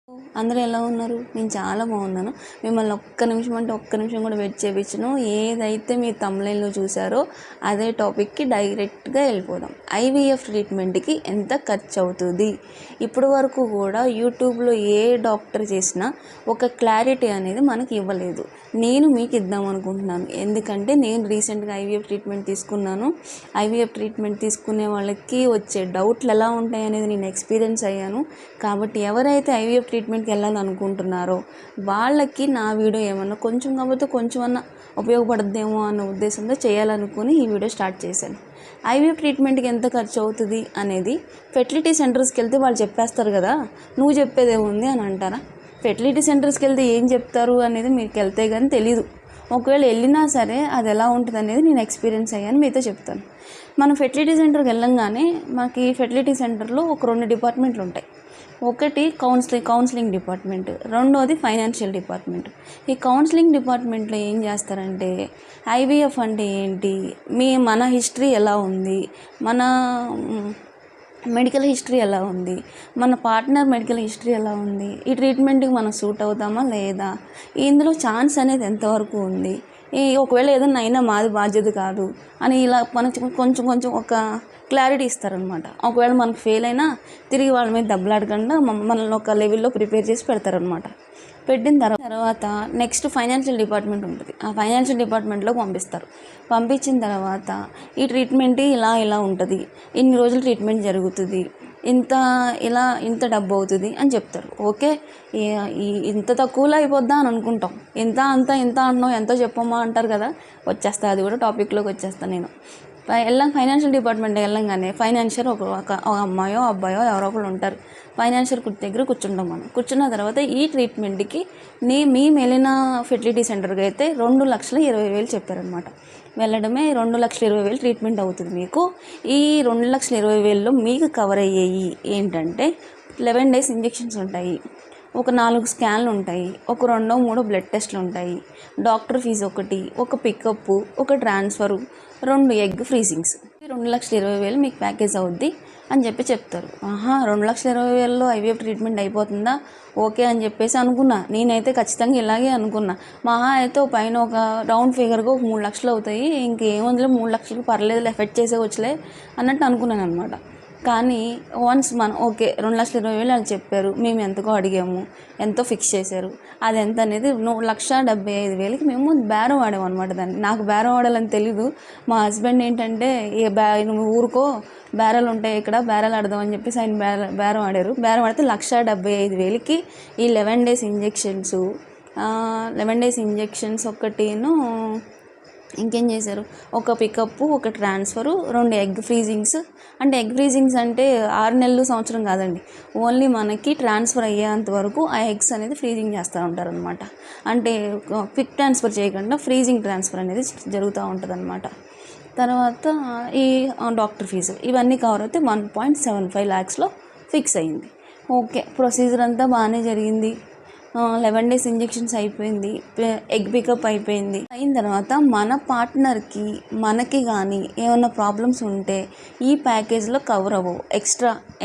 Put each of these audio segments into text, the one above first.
అందరూ ఎలా ఉన్నారు? నేను చాలా బాగున్నాను. మిమ్మల్ని ఒక్క నిమిషం అంటే ఒక్క నిమిషం కూడా వెయిట్ చేయించను. ఏదైతే మీరు థంబ్‌నెయిల్‌లో చూసారో అదే టాపిక్కి డైరెక్ట్గా వెళ్ళిపోదాం. ఐవీఎఫ్ ట్రీట్మెంట్కి ఎంత ఖర్చు అవుతుంది? ఇప్పటి వరకు కూడా యూట్యూబ్లో ఏ డాక్టర్ చేసినా ఒక క్లారిటీ అనేది మనకి ఇవ్వలేదు. నేను మీకు ఇద్దాం అనుకుంటున్నాను. ఎందుకంటే నేను రీసెంట్గా ఐవీఎఫ్ ట్రీట్మెంట్ తీసుకున్నాను. ఐవీఎఫ్ ట్రీట్మెంట్ తీసుకునే వాళ్ళకి వచ్చే డౌట్లు ఎలా ఉంటాయి అనేది నేను ఎక్స్పీరియన్స్ అయ్యాను. కాబట్టి ఎవరైతే ఐవీఎఫ్ ట్రీట్మెంట్కి వెళ్ళాలనుకుంటున్నారో వాళ్ళకి నా వీడియో ఏమన్నా కొంచెం కాకపోతే కొంచెం అన్నా ఉపయోగపడుద్దేమో అన్న ఉద్దేశంతో చేయాలనుకుని ఈ వీడియో స్టార్ట్ చేశాను. ఐవీఎఫ్ ట్రీట్మెంట్కి ఎంత ఖర్చు అవుతుంది అనేది ఫెర్టిలిటీ సెంటర్స్కి వెళ్తే వాళ్ళు చెప్పేస్తారు కదా, నువ్వు చెప్పేదేముంది అని అంటారా? ఫెర్టిలిటీ సెంటర్స్కి వెళ్తే ఏం చెప్తారు అనేది మీకు వెళ్తే కానీ తెలీదు. ఒకవేళ వెళ్ళినా సరే అది ఎలా ఉంటుంది అనేది నేను ఎక్స్పీరియన్స్ అయ్యాను, మీతో చెప్తాను. మనం ఫెర్టిలిటీ సెంటర్కి వెళ్ళంగానే మనకి ఫెర్టిలిటీ సెంటర్లో ఒక 2 డిపార్ట్మెంట్లు ఉంటాయి. ఒకటి కౌన్సిలింగ్ డిపార్ట్మెంట్, రెండోది ఫైనాన్షియల్ డిపార్ట్మెంట్. ఈ కౌన్సిలింగ్ డిపార్ట్మెంట్లో ఏం చేస్తారంటే ఐవీఎఫ్ అంటే ఏంటి, మన హిస్టరీ ఎలా ఉంది, మన మెడికల్ హిస్టరీ ఎలా ఉంది, మన పార్ట్నర్ మెడికల్ హిస్టరీ ఎలా ఉంది, ఈ ట్రీట్మెంట్కి మనం సూట్ అవుతామా లేదా, ఇందులో ఛాన్స్ అనేది ఎంతవరకు ఉంది, ఒకవేళ ఏదైనా అయినా మాది బాధ్యత కాదు అని ఇలా మనకు కొంచెం కొంచెం ఒక క్లారిటీ ఇస్తారనమాట. ఒకవేళ మనకు ఫెయిల్ అయినా తిరిగి వాళ్ళ మీద దెబ్బలాడకుండా మనల్ని ఒక లెవెల్లో ప్రిపేర్ చేసి పెడతారనమాట. పెట్టిన తర్వాత నెక్స్ట్ ఫైనాన్షియల్ డిపార్ట్మెంట్ ఉంటుంది. ఆ ఫైనాన్షియల్ డిపార్ట్మెంట్లోకి పంపిస్తారు. పంపించిన తర్వాత ఈ ట్రీట్మెంట్ ఇలా ఉంటుంది, ఇన్ని రోజులు ట్రీట్మెంట్ జరుగుతుంది, ఇంత డబ్బు అవుతుంది అని చెప్తారు. ఓకే, ఇంత తక్కువలో అయిపోద్దా అని అనుకుంటాం. ఇంత అంటున్నాం, ఎంతో చెప్పమ్మా అంటారు కదా, వచ్చేస్తా, అది కూడా టాపిక్లోకి వచ్చేస్తాను నేను. ఫైనాన్షియల్ డిపార్ట్మెంట్ వెళ్ళంగానే ఫైనాన్షియర్ ఒక అమ్మాయో అబ్బాయో ఎవరో ఒకరు ఉంటారు. ఫైనాన్షియర్ దగ్గర కూర్చుంటాం. మనం కూర్చున్న తర్వాత ఈ ట్రీట్మెంట్కి మేము వెళ్ళిన ఫెర్టిలిటీ సెంటర్కి అయితే 2,20,000 చెప్పారనమాట. వెళ్ళడమే 2,20,000 ట్రీట్మెంట్ అవుతుంది మీకు. ఈ 2,20,000లో మీకు కవర్ అయ్యేవి ఏంటంటే 11 days ఇంజెక్షన్స్ ఉంటాయి, ఒక 4 స్కాన్లు ఉంటాయి, ఒక 2-3 బ్లడ్ టెస్ట్లు ఉంటాయి, డాక్టర్ ఫీజు ఒకటి, ఒక పికప్, ఒక ట్రాన్స్ఫరు, 2 ఎగ్ ఫ్రీజింగ్స్. 2,20,000 మీకు ప్యాకేజ్ అవుద్ది అని చెప్తారు. 2,20,000లో ఐవీఎఫ్ ట్రీట్మెంట్ అయిపోతుందా, ఓకే అని చెప్పేసి అనుకున్నా. నేనైతే ఖచ్చితంగా ఇలాగే అనుకున్నా. మహా అయితే పైన ఒక రౌండ్ ఫిగర్గా ఒక 3 లక్షలు అవుతాయి, ఇంకేముందిలే 3 లక్షలు పర్లేదు ఎఫెక్ట్ చేసేవచ్చులే అన్నట్టు అనుకున్నాను అనమాట. కానీ వన్స్ మనం ఓకే 2,20,000 వాళ్ళు చెప్పారు, మేము ఎంతకో అడిగాము, ఎంతో ఫిక్స్ చేశారు, అది ఎంత అనేది 1,75,000కి మేము బేరం ఆడాము అనమాట. దాన్ని నాకు బేరం ఆడాలని తెలీదు. మా హస్బెండ్ ఏంటంటే నువ్వు ఊరుకో, బేరాలు ఉంటాయి ఇక్కడ, బేరాలు ఆడదామని చెప్పేసి ఆయన బేరం ఆడారు. బేరం ఆడితే 1,75,000కి ఈ 11 days ఇంజెక్షన్స్, 11 days ఇంజెక్షన్స్ ఒకటిను ఇంకేం చేశారు, ఒక పికప్, ఒక ట్రాన్స్ఫరు, 2 ఎగ్ ఫ్రీజింగ్స్. అంటే ఎగ్ ఫ్రీజింగ్స్ అంటే 6 నెలలు సంవత్సరం కాదండి, ఓన్లీ మనకి ట్రాన్స్ఫర్ అయ్యేంత వరకు ఆ ఎగ్స్ అనేది ఫ్రీజింగ్ చేస్తూ ఉంటారనమాట. అంటే క్విక్ ట్రాన్స్ఫర్ చేయకుండా ఫ్రీజింగ్ ట్రాన్స్ఫర్ అనేది జరుగుతూ ఉంటుంది అనమాట. తర్వాత ఈ డాక్టర్ ఫీజు ఇవన్నీ కవర్ అయితే 1.75 lakhsలో ఫిక్స్ అయ్యింది. ఓకే, ప్రొసీజర్ అంతా బాగానే జరిగింది. 11 days ఇంజెక్షన్స్ అయిపోయింది, ఎగ్ పికప్ అయిపోయింది. అయిన తర్వాత మన పార్ట్నర్కి మనకి కానీ ఏమైనా ప్రాబ్లమ్స్ ఉంటే ఈ ప్యాకేజ్లో కవర్ అవ్వవు,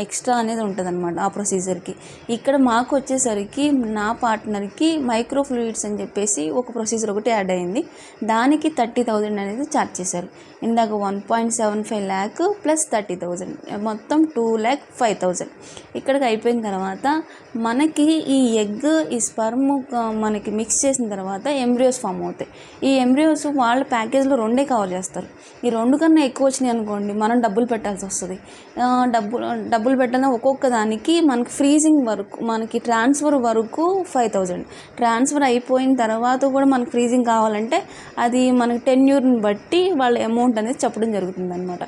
ఎక్స్ట్రా అనేది ఉంటుంది అనమాట ఆ ప్రొసీజర్కి. ఇక్కడ మాకు వచ్చేసరికి నా పార్ట్నర్కి మైక్రో ఫ్లూయిడ్స్ అని చెప్పేసి ఒక ప్రొసీజర్ ఒకటి యాడ్ అయింది. దానికి 30,000 అనేది ఛార్జ్ చేశారు. ఇందాక 1.75 lakh ప్లస్ 30,000 మొత్తం 2,05,000. ఇక్కడికి అయిపోయిన తర్వాత మనకి ఈ ఎగ్ స్పర్మ్ మనకి మిక్స్ చేసిన తర్వాత ఎంబ్రియోస్ ఫామ్ అవుతాయి. ఈ ఎంబ్రియోస్ వాళ్ళ ప్యాకేజ్లో 2 కవర్ చేస్తారు. ఈ 2 కన్నా ఎక్కువ వచ్చినాయి అనుకోండి, మనం డబ్బులు పెట్టాల్సి వస్తుంది. డబ్బులు పెట్టాలని ఒక్కొక్క దానికి మనకి ఫ్రీజింగ్ వరకు, మనకి ట్రాన్స్ఫర్ వరకు 5,000. ట్రాన్స్ఫర్ అయిపోయిన తర్వాత కూడా మనకి ఫ్రీజింగ్ కావాలంటే అది మనకి టెన్యూర్ని బట్టి వాళ్ళ అమౌంట్ అనేది చెప్పడం జరుగుతుంది అనమాట.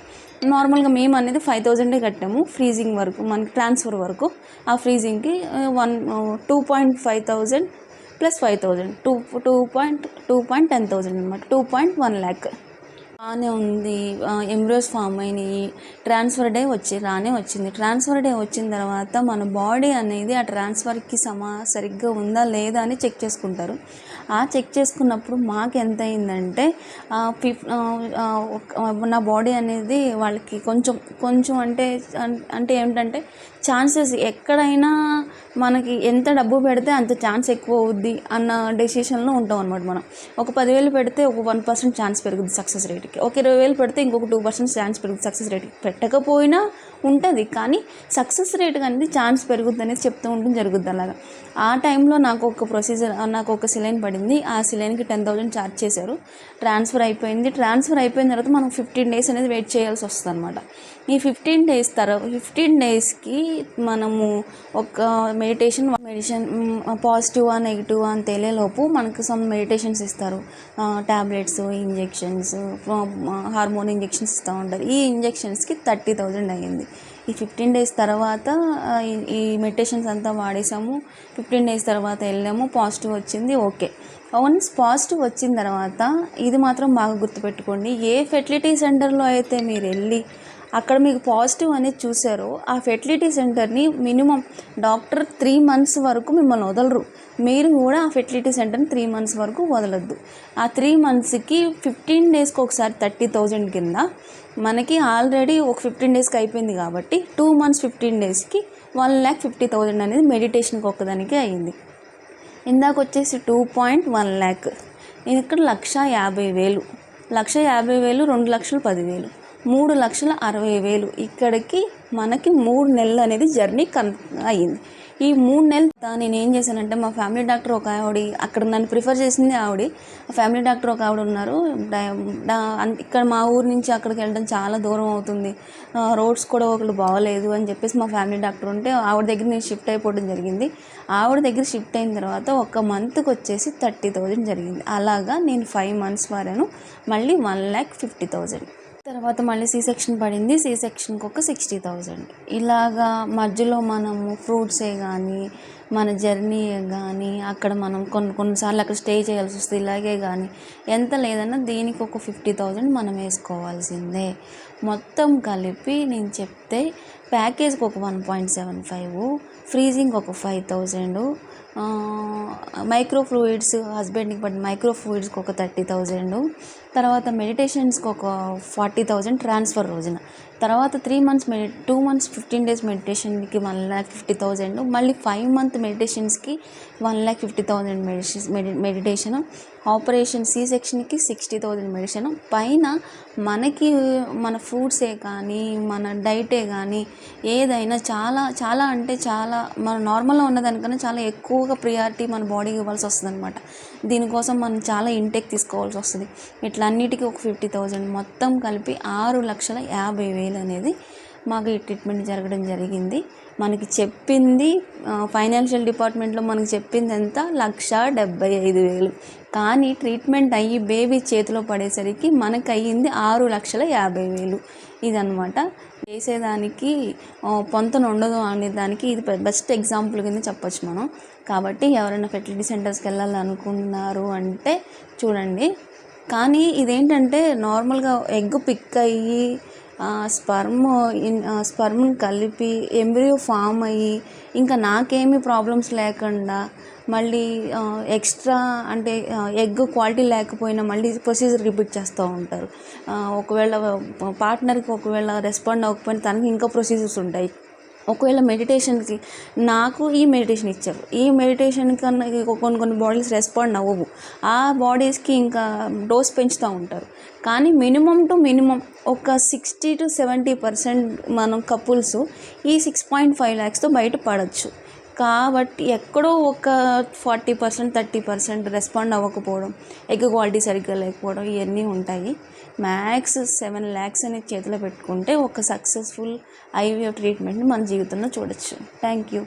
నార్మల్గా మేము అనేది 5,000 కట్టాము ఫ్రీజింగ్ వరకు, మనకి ట్రాన్స్ఫర్ వరకు. ఆ ఫ్రీజింగ్కి 2.5,000 ప్లస్ 5,000 2.10,000 అనమాట, 2.1 lakh. బాగానే ఉంది. ఎంబ్రియోస్ ఫామ్ అయినాయి, ట్రాన్స్ఫర్ డే వచ్చింది. ట్రాన్స్ఫర్ డే వచ్చిన తర్వాత మన బాడీ అనేది ఆ ట్రాన్స్ఫర్కి సరిగ్గా ఉందా లేదా అని చెక్ చేసుకుంటారు. ఆ చెక్ చేసుకున్నప్పుడు మాకు ఎంత అయిందంటే నా బాడీ అనేది వాళ్ళకి కొంచెం అంటే ఏంటంటే ఛాన్సెస్ ఎక్కడైనా మనకి ఎంత డబ్బు పెడితే అంత ఛాన్స్ ఎక్కువ అవుద్ది అన్న డెసిషన్లో ఉంటాం అనమాట. మనం ఒక 10,000 పెడితే ఒక 1% ఛాన్స్ పెరుగుద్ది సక్సెస్ రేట్కి, ఒక 20,000 పెడితే ఇంకొక 2% ఛాన్స్ పెరుగుతుంది సక్సెస్ రేట్కి. పెట్టకపోయినా ఉంటుంది, కానీ సక్సెస్ రేట్ అనేది ఛాన్స్ పెరుగుద్ది అనేది చెప్తూ ఉంటుంది, జరుగుద్ది అలాగా. ఆ టైంలో నాకు ఒక సిలైన్ పడింది. ఆ సిలైన్కి 10,000 ఛార్జ్ చేశారు. ట్రాన్స్ఫర్ అయిపోయిన తర్వాత మనం 15 days అనేది వెయిట్ చేయాల్సి వస్తుంది అనమాట. ఈ 15 డేస్కి మనము ఒక మెడిటేషన్ పాజిటివా నెగిటివా అని తెలియలోపు మనకు సమ్ మెడిటేషన్స్ ఇస్తారు, ట్యాబ్లెట్స్, ఇంజెక్షన్స్, హార్మోన్ ఇంజెక్షన్స్ ఇస్తూ ఉంటారు. ఈ ఇంజెక్షన్స్కి 30,000 అయ్యింది. ఈ 15 days తర్వాత ఈ మెడిటేషన్స్ అంతా వాడేసాము. 15 days తర్వాత వెళ్ళాము, పాజిటివ్ వచ్చింది. ఓకే, వన్స్ పాజిటివ్ వచ్చిన తర్వాత ఇది మాత్రం బాగా గుర్తుపెట్టుకోండి, ఏ ఫెర్టిలిటీ సెంటర్లో అయితే మీరు వెళ్ళి అక్కడ మీకు పాజిటివ్ అనేది చూసారో ఆ ఫెర్టిలిటీ సెంటర్ని మినిమం డాక్టర్ 3 months వరకు మిమ్మల్ని వదలరు. మీరు కూడా ఆ ఫెర్టిలిటీ సెంటర్ని 3 months వరకు వదలొద్దు. ఆ 3 monthsకి 15 daysకి ఒకసారి 30,000 కింద మనకి ఆల్రెడీ ఒక 15 daysకి అయిపోయింది కాబట్టి 2 months 15 daysకి 1,50,000 అనేది మెడిటేషన్కి ఒక్కదానికి అయ్యింది. ఇందాక వచ్చేసి 2.1 lakh, ఇక్కడ 1,50,000, 1,50,000, 2,10,000, 3,60,000. ఇక్కడికి మనకి 3 నెలలు అనేది జర్నీ అయ్యింది. ఈ 3 నెలలు నేను ఏం చేశానంటే, మా ఫ్యామిలీ డాక్టర్ ఒక ఆవిడ, అక్కడ నన్ను ప్రిఫర్ చేసింది ఆవిడ, ఫ్యామిలీ డాక్టర్ ఒక ఆవిడ ఉన్నారు. ఇక్కడ మా ఊరు నుంచి అక్కడికి వెళ్ళడం చాలా దూరం అవుతుంది, రోడ్స్ కూడా ఒకళ్ళు బాగోలేదు అని చెప్పేసి మా ఫ్యామిలీ డాక్టర్ ఉంటే ఆవిడ దగ్గర నేను షిఫ్ట్ అయిపోవడం జరిగింది. ఆవిడ దగ్గర షిఫ్ట్ అయిన తర్వాత ఒక మంత్కి వచ్చేసి 30,000 జరిగింది. అలాగా నేను 5 months వారాను, మళ్ళీ 1,50,000. తర్వాత మళ్ళీ సెక్షన్ పడింది, సెక్షన్కి ఒక 60,000. ఇలాగా మధ్యలో మనము ఫ్రూట్సే కానీ మన జర్నీయే కానీ అక్కడ మనం కొన్నిసార్లు అక్కడ స్టే చేయాల్సి వస్తుంది, ఇలాగే కానీ ఎంత లేదన్నా దీనికి ఒక 50,000 మనం వేసుకోవాల్సిందే. మొత్తం కలిపి నేను చెప్తే ప్యాకేజ్కి ఒక 1.75, ఫ్రీజింగ్ ఒక 5,000, మైక్రో ఫ్లూయిడ్స్ హస్బెండ్కి పడిన మైక్రో ఫ్లూయిడ్స్కి ఒక 30,000, తర్వాత మెడిటేషన్స్కి ఒక 40,000 ట్రాన్స్ఫర్ రోజున, తర్వాత 2 months 15 days మెడిటేషన్కి 1,50,000, మళ్ళీ 5 month మెడిటేషన్స్కి 1,50,000 మెడిటేషన్, ఆపరేషన్ సెక్షన్కి 60,000 మెడిటేషన్. పైన మనకి మన ఫ్రూట్సే కానీ మన డైటే కానీ ఏదైనా చాలా చాలా అంటే చాలా మన నార్మల్గా ఉన్నదానికన్నా చాలా ఎక్కువగా ప్రియారిటీ మన బాడీకి ఇవ్వాల్సి వస్తుంది అనమాట. దీనికోసం మనం చాలా ఇంటేక్ తీసుకోవాల్సి వస్తుంది. ఇట్లా అన్నిటికీ ఒక 50,000, మొత్తం కలిపి 6,50,000 అనేది మాకు ఈ ట్రీట్మెంట్ జరగడం జరిగింది. మనకి చెప్పింది ఫైనాన్షియల్ డిపార్ట్మెంట్లో మనకి చెప్పింది ఎంత 1,75,000, కానీ ట్రీట్మెంట్ అయ్యి బేబీ చేతిలో పడేసరికి మనకు అయ్యింది 6,50,000. ఇదనమాట చేసేదానికి పొంతన ఉండదు అనే దానికి ఇది బెస్ట్ ఎగ్జాంపుల్ కింద చెప్పొచ్చు మనం. కాబట్టి ఎవరైనా ఫెర్టిలిటీ సెంటర్స్కి వెళ్ళాలనుకున్నారు అంటే చూడండి. కానీ ఇదేంటంటే నార్మల్గా ఎగ్ పిక్ అయ్యి స్పర్మ్ని కలిపి ఎంబ్రియో ఫామ్ అయ్యి ఇంకా నాకేమీ ప్రాబ్లమ్స్ లేకుండా మళ్ళీ ఎక్స్ట్రా అంటే ఎగ్ క్వాలిటీ లేకపోయినా మళ్ళీ ప్రొసీజర్ రిపీట్ చేస్తూ ఉంటారు. ఒకవేళ పార్ట్నర్కి ఒకవేళ రెస్పాండ్ అవ్వకపోయినా తనకి ఇంకా ప్రొసీజర్స్ ఉంటాయి. ఒకవేళ మెడిటేషన్కి నాకు ఈ మెడిటేషన్ ఇచ్చారు, ఈ మెడిటేషన్ కన్నా కొన్ని బాడీస్ రెస్పాండ్ అవ్వవు, ఆ బాడీస్కి ఇంకా డోస్ పెంచుతూ ఉంటారు. కానీ మినిమం ఒక 60 to 70% మనం కపుల్స్ ఈ 6.5 lakhsతో బయటపడవచ్చు. కాబట్టి ఎక్కడో ఒక 40% 30% రెస్పాండ్ అవ్వకపోవడం, ఎగ్ క్వాలిటీ సరిగ్గా లేకపోవడం ఇవన్నీ ఉంటాయి. మ్యాక్స్ 7 lakhs అనేది చేతిలో పెట్టుకుంటే ఒక సక్సెస్ఫుల్ IVF ట్రీట్మెంట్ని మన జీవితంలో చూడొచ్చు. Thank you.